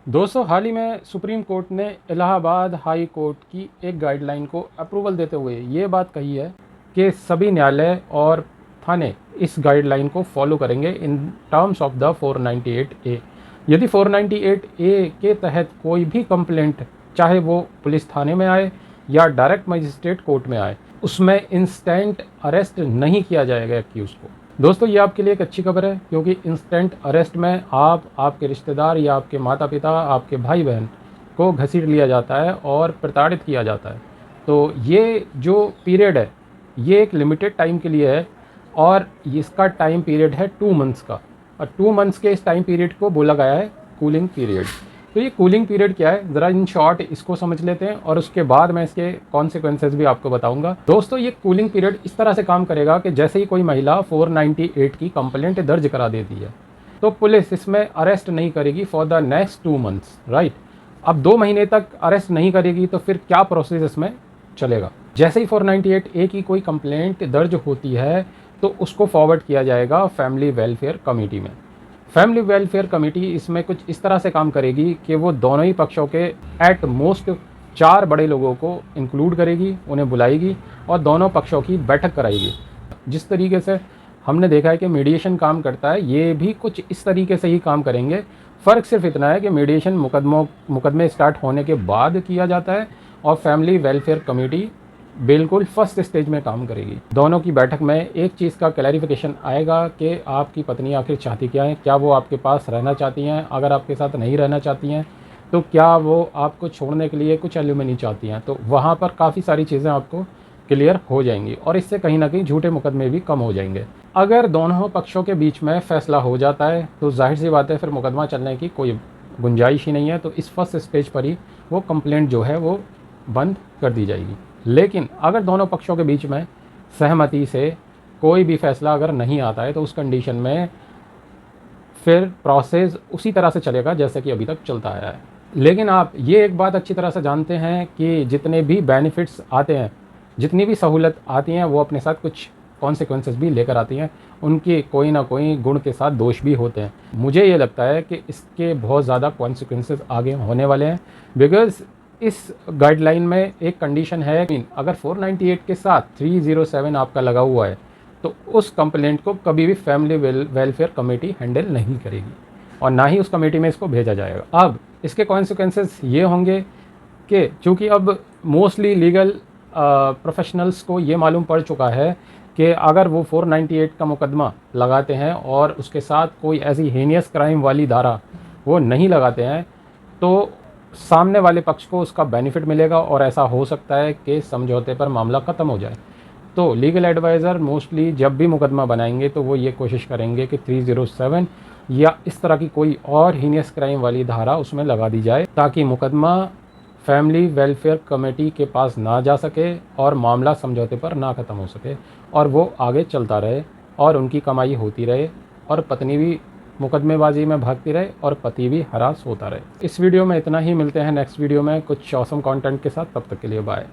दोस्तों, हाल ही में supreme court ने इलाहाबाद हाई कोर्ट की एक गाइडलाइन को अप्रूवल देते हुए ये बात कही है कि सभी न्यायालय और थाने इस गाइडलाइन को फॉलो करेंगे in terms of the 498A। यदि 498A के तहत कोई भी कंप्लेंट, चाहे वो पुलिस थाने में आए या डायरेक्ट मजिस्ट्रेट कोर्ट में आए, उसमें इंस्टेंट अरेस्ट नहीं किया जाएगा एक्यूज को। दोस्तों, ये आपके लिए एक अच्छी खबर है, क्योंकि इंस्टेंट अरेस्ट में आपके रिश्तेदार या आपके माता पिता, आपके भाई बहन को घसीट लिया जाता है और प्रताड़ित किया जाता है। तो ये जो पीरियड है, ये एक लिमिटेड टाइम के लिए है और इसका टाइम पीरियड है 2 मंथ्स का। और 2 मंथ्स के इस टाइम पीरियड को बोला गया है कूलिंग पीरियड। तो ये कूलिंग पीरियड क्या है, ज़रा इन शॉर्ट इसको समझ लेते हैं और उसके बाद मैं इसके कॉन्सिक्वेंसेस भी आपको बताऊंगा। दोस्तों, ये कूलिंग पीरियड इस तरह से काम करेगा कि जैसे ही कोई महिला 498 की कंप्लेंट दर्ज करा देती है तो पुलिस इसमें अरेस्ट नहीं करेगी for the next 2 months, right. अब 2 महीने तक अरेस्ट नहीं करेगी तो फिर क्या प्रोसेस इसमें चलेगा। जैसे ही 498A की कोई कंप्लेंट दर्ज होती है तो उसको फॉरवर्ड किया जाएगा फैमिली वेलफेयर कमेटी में। फैमिली वेलफेयर कमेटी इसमें कुछ इस तरह से काम करेगी कि वो दोनों ही पक्षों के एट मोस्ट 4 बड़े लोगों को इंक्लूड करेगी, उन्हें बुलाएगी और दोनों पक्षों की बैठक कराएगी। जिस तरीके से हमने देखा है कि मीडिएशन काम करता है, ये भी कुछ इस तरीके से ही काम करेंगे। फ़र्क सिर्फ इतना है कि मीडिएशन मुकदमे स्टार्ट होने के बाद किया जाता है और फैमिली वेलफेयर कमेटी बिल्कुल फर्स्ट स्टेज में काम करेगी। दोनों की बैठक में एक चीज़ का क्लैरिफिकेशन आएगा कि आपकी पत्नी आखिर चाहती क्या है। क्या वो आपके पास रहना चाहती हैं? अगर आपके साथ नहीं रहना चाहती हैं तो क्या वो आपको छोड़ने के लिए कुछ एल्यूमनी चाहती हैं? तो वहाँ पर काफ़ी सारी चीज़ें आपको क्लियर हो जाएंगी और इससे कहीं ना कहीं झूठे मुकदमे भी कम हो जाएंगे। अगर दोनों पक्षों के बीच में फैसला हो जाता है तो जाहिर सी बात है फिर मुकदमा चलने की कोई गुंजाइश ही नहीं है। तो इस फर्स्ट स्टेज पर ही वो कंप्लेंट जो है वो बंद कर दी जाएगी। लेकिन अगर दोनों पक्षों के बीच में सहमति से कोई भी फैसला अगर नहीं आता है तो उस कंडीशन में फिर प्रोसेस उसी तरह से चलेगा जैसे कि अभी तक चलता आया है। लेकिन आप ये एक बात अच्छी तरह से जानते हैं कि जितने भी बेनिफिट्स आते हैं, जितनी भी सहूलत आती हैं, वो अपने साथ कुछ कॉन्सिक्वेंसेस भी लेकर आती हैं। उनके कोई ना कोई गुण के साथ दोष भी होते हैं। मुझे ये लगता है कि इसके बहुत ज़्यादा कॉन्सिक्वेंसेस आगे होने वाले हैं, बिकॉज़ इस गाइडलाइन में एक कंडीशन है कि अगर 498 के साथ 307 आपका लगा हुआ है तो उस कंप्लेंट को कभी भी फैमिली वेलफेयर कमेटी हैंडल नहीं करेगी और ना ही उस कमेटी में इसको भेजा जाएगा। अब इसके कॉन्सिक्वेंसेस ये होंगे कि चूँकि अब मोस्टली लीगल प्रोफेशनल्स को ये मालूम पड़ चुका है कि अगर वो 498 का मुकदमा लगाते हैं और उसके साथ कोई ऐसी हीनियस क्राइम वाली धारा वो नहीं लगाते हैं तो सामने वाले पक्ष को उसका बेनिफिट मिलेगा और ऐसा हो सकता है कि समझौते पर मामला ख़त्म हो जाए। तो लीगल एडवाइज़र मोस्टली जब भी मुकदमा बनाएंगे तो वो ये कोशिश करेंगे कि 307 या इस तरह की कोई और हीनियस क्राइम वाली धारा उसमें लगा दी जाए ताकि मुकदमा फैमिली वेलफेयर कमेटी के पास ना जा सके और मामला समझौते पर ना ख़त्म हो सके और वो आगे चलता रहे और उनकी कमाई होती रहे और पत्नी भी मुकदमेबाजी में भागती रहे और पति भी हरास होता रहे। इस वीडियो में इतना ही। मिलते हैं नेक्स्ट वीडियो में कुछ ऑसम कंटेंट के साथ। तब तक के लिए बाय।